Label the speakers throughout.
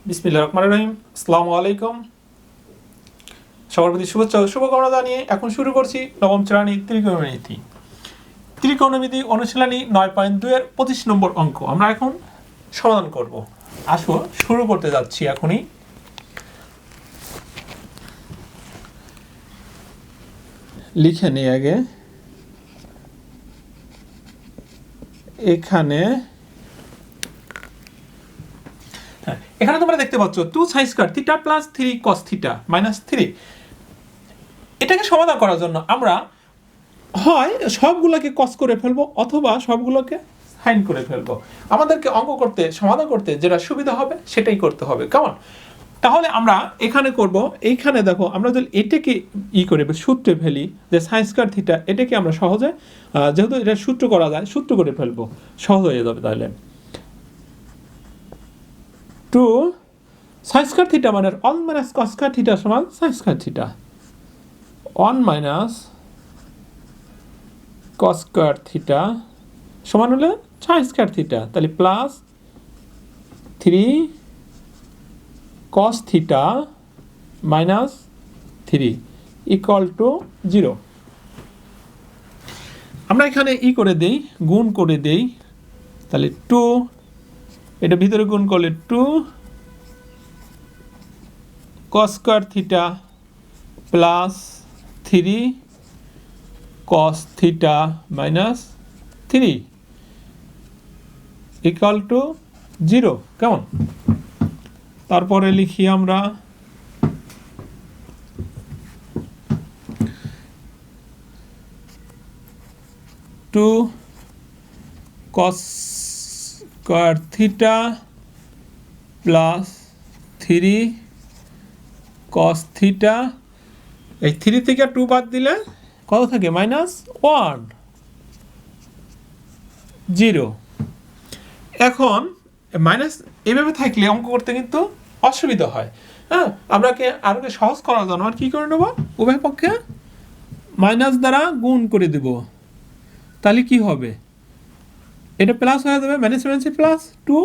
Speaker 1: বিসমিল্লাহির রহমানির রহিম। আসসালামু আলাইকুম। সবার প্রতি শুভেচ্ছা ও শুভকামনা জানিয়ে এখন শুরু করছি নবম শ্রেণী ত্রিকোণমিতি। ত্রিকোণমিতি অনুশীলনী 9.2 এর 25 নম্বর অঙ্ক আমরা এখন সমাধান করব। আসো শুরু করতে যাচ্ছি এখনই। লিখে নিই আগে। এখানে তোমরা দেখতে পাচ্ছ 2 sin square theta plus 3 cos theta minus 3। এটাকে সমাধান করার জন্য আমরা হয় সবগুলোকে cos করে ফেলবো অথবা সবগুলোকে sin করে ফেলবো। আমাদেরকে অঙ্ক করতে সমাধান করতে যেটা সুবিধা হবে সেটাই করতে হবে। কেমন? তাহলে আমরা এখানে করব। এইখানে দেখো আমরা যদি এটাকে করে সূত্রে ফেলি যে sin স্কয়ার থিটা, এটাকে আমরা সহজে যেহেতু এটা সূত্র করা যায় সূত্র করে ফেলবো, সহজ হয়ে যাবে। তাহলে 2 sin স্কয়ার থিটা মানে 1 মাইনাস cos স্কয়ার থিটা সমান sin square theta, 1 minus cos square theta সমান হলে sin স্কয়ার থিটা, তাহলে plus 3 cos theta minus 3 equal to 0। আমরা এখানে করে দেই, গুণ করে দেই। তাহলে 2 এটা ভিতরে গুণ করলে 2 cos square theta plus 3 cos theta minus 3 equal to 0। কেমন? তারপরে লিখি আমরা 2 cos square theta plus 3 cos theta, এই 3 থেকে 2 বাদ দিলে কত থাকে? মাইনাস 1 0। এখন মাইনাস এভাবে থাকলে অঙ্ক করতে কিন্তু অসুবিধা হয়। হ্যাঁ, আমরাকে আরো সহজ করার জন্য আর কি করে নেব, উভয় পক্ষে মাইনাস দ্বারা গুণ করে দেব। তাহলে কি হবে? এটা প্লাস হয়ে যাবে, minus minus plus 2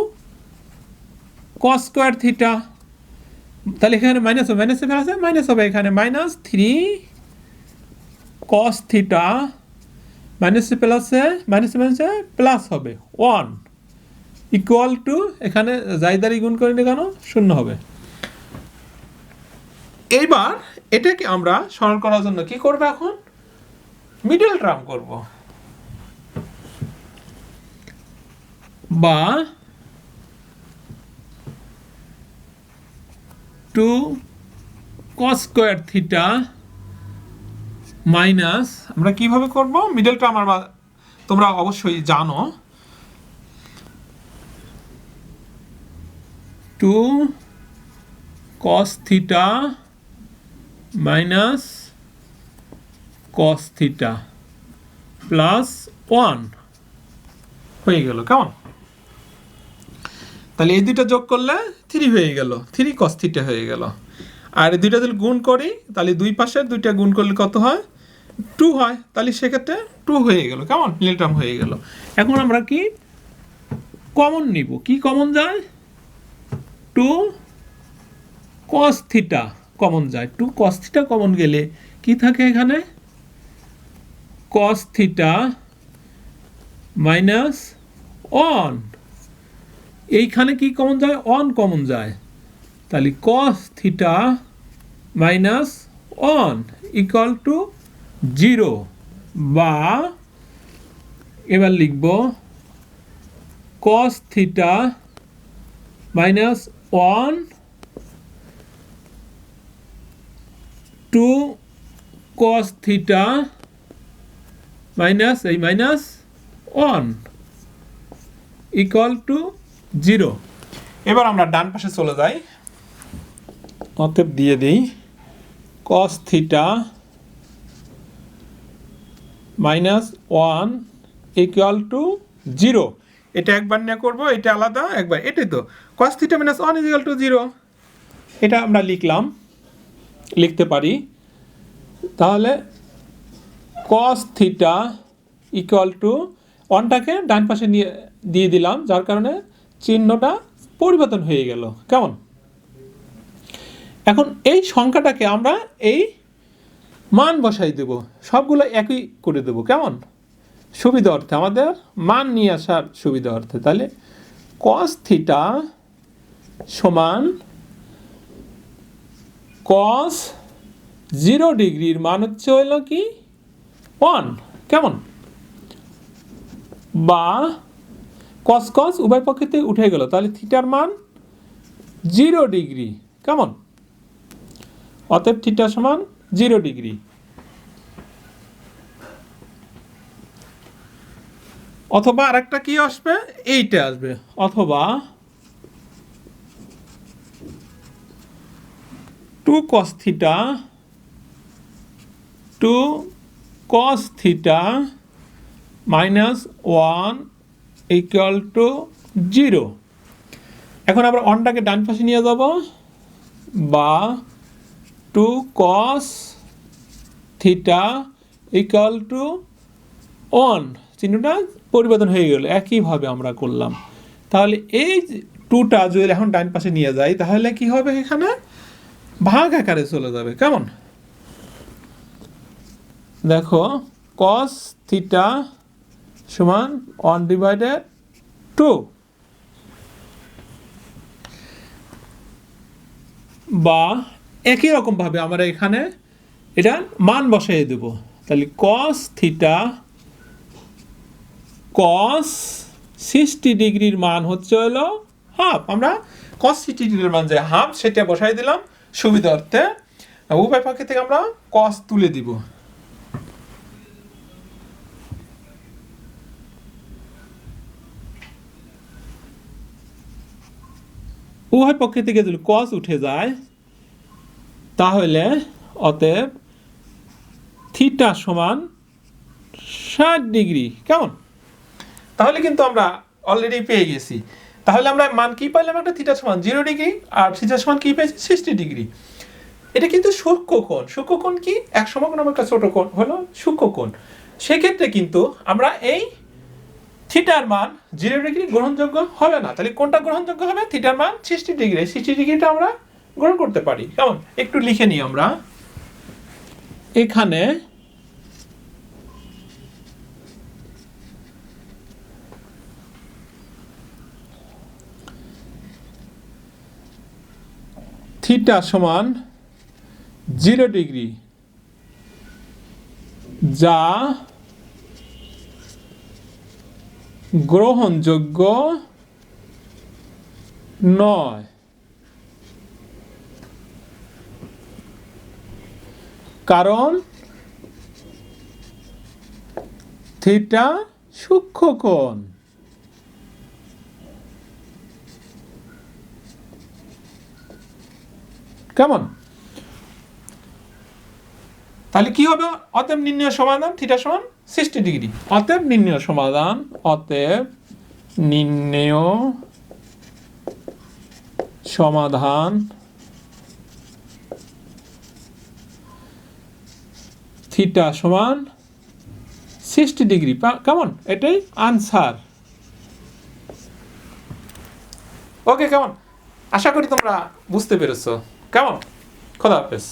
Speaker 1: cos square theta. তাহলে এখানে মাইনাস হবে, মাইনাস প্লাসে মাইনাস হবে, এখানে মাইনাস 3 cos থিটা মাইনাস প্লাসে মাইনাস মাইনাসে প্লাস হবে 1 ইকুয়াল টু, এখানে জায়দারি গুণ করে কেন 0 হবে। এইবার এটাকে আমরা সরল করার জন্য কি করব? এখন মিডল টার্ম করব, বা 2 cos স্কয়ার থিটা মাইনাস, আমরা কিভাবে করব মিডল টার্ম তোমরা অবশ্যই জানো, 2 cos theta minus cos theta plus 1 হয়ে গেল। কেমন? তাহলে এই দুইটা যোগ করলে 3 হয়ে গেল, 3 cos থিটা হয়ে গেল। আর এই দুইটা যদি গুণ করি তাহলে দুই পাশের দুইটা গুণ করলে কত হয়? 2 হয়। তাহলে সেক্ষেত্রে 2 হয়ে গেল। কেমন? মিডল টার্ম হয়ে গেল। এখন আমরা কি কমন নিব? কি কমন যায়? 2 cos থিটা কমন যায়। 2 cos থিটা কমন গেলে কি থাকে? এখানে cos থিটা মাইনাস 1, এইখানে কি কমন যায়? 1 কমন যায়। তাহলে cos theta minus 1 equal to 0, বা এবার লিখব cos theta minus 1 2 cos theta minus এই মাইনাস 1 ইকুয়াল টু 0। এবার আমরা ডান পাশে চলে যাই, অতএব দিয়ে দিই cos theta minus 1 equal to 0। এটা একবার নিয়ে করবো, এটা আলাদা একবার। এটাই তো cos theta minus 1 equal to 0, এটা আমরা লিখলাম, লিখতে পারি। তাহলে cos থিটা ইকুয়াল টু 1টাকে ডান পাশে নিয়ে দিয়ে দিলাম, যার কারণে চিহ্নটা পরিবর্তন হয়ে গেল। কেমন? এখন এই সংখ্যাটাকে আমরা এই মান বসাই দেব, সবগুলো একই করে দেব, কেমন সুবিধা অর্থে, আমাদের মান নিয়ে আসার সুবিধা অর্থে। তাহলে cos থিটা সমান cos 0 ডিগ্রির মান হচ্ছে হলো কি 1, কেমন, বা cos cos উভয় পক্ষে উঠে গেল, তাহলে থিটার মান 0 ডিগ্রি, কেমন, অতএব থিটা সমান 0 ডিগ্রি। অথবা আরেকটা কি আসবে, এইটা আসবে, অথবা 2 cos theta 2 cos theta minus 1 equal to 0। এখন আমরা অনটাকে ডান পাশে নিয়ে যাব, বা 2 cos থিটা ইকুয়াল টু 1, চিহ্নটা পরিবর্তন হয়ে গেল, একইভাবে আমরা করলাম। তাহলে এই 2টা যদি এখন ডান পাশে নিয়ে যাই, তাহলে কি হবে, এখানে ভাগ আকারে চলে যাবে, কেমন, দেখো cos থিটা সমান 1/2, বা একই রকম ভাবে আমরা এখানে এটা মান বসাই দেব। তাহলে cos থিটা cos 60 ডিগ্রির মান হচ্ছে হলো হাফ, আমরা cos 60 ডিগ্রির মান যে হাফ সেটা বসাই দিলাম সুবিধা অর্থে। উভয় পক্ষ থেকে আমরা cos তুলে দিব, উভয় পক্ষ থেকে যদি cos উঠে যায়, তাহলে অতএব থিটা সমান 60 ডিগ্রি, কেমন, তাহলে কিন্তু আমরা অলরেডি পেয়ে গেছি। তাহলে আমরা মান কি পাইলাম, একটা থিটা সমান 0 ডিগ্রি আর থিটা সমান কি পেয়েছি 60 ডিগ্রি। এটা কিন্তু সূক্ষ্মকোণ, সূক্ষ্মকোণ কি এক সমকোণ আমার একটা ছোট কোণ হলো সূক্ষ্মকোণ, সেক্ষেত্রে কিন্তু আমরা এই থিটার মান 0 ডিগ্রি গ্রহণযোগ্য হবে না। তাহলে কোনটা গ্রহণযোগ্য হবে, থিটার মান 60 ডিগ্রি, 60 ডিগ্রিটা আমরা গ্রহণ করতে পারি, কেমন, একটু লিখে নিই আমরা এখানে। থিটা সমান 0 ডিগ্রি, যা গ্রহণযোগ্য নয়, কারণ থিটা সূক্ষ্মকোণ। কেমন, তাহলে কি হবে, অতএব নির্ণয় সমাধান থিটা সমান 60 ডিগ্রি, অতএব নির্ণয় সমাধান, অতএব নির্ণয় সমাধান থিটা সমান 60 ডিগ্রি, কেমন, এটাই আনসার। ওকে, কেমন, আশা করি তোমরা বুঝতে পেরেছো, কেমন, খোদা হাফেজ।